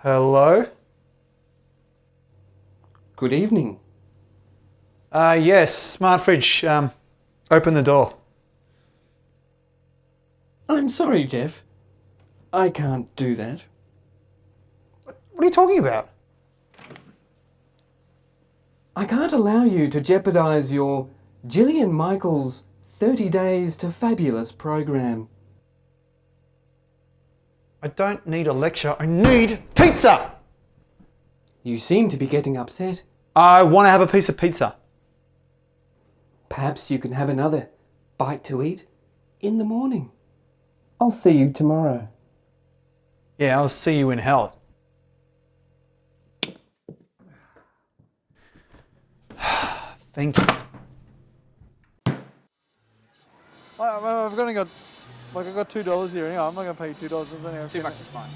Hello? Good evening. Yes, smart fridge. Open the door. I'm sorry, Jeff. I can't do that. What are you talking about? I can't allow you to jeopardize your Gillian Michaels 30 Days to Fabulous program. I don't need a lecture. I need pizza! You seem to be getting upset. I want to have a piece of pizza. Perhaps you can have another bite to eat in the morning. I'll see you tomorrow. Yeah, I'll see you in hell. Thank you. I've only got, I got $2 here anyway. I'm not going to pay you $2 anyway. $2 is fine.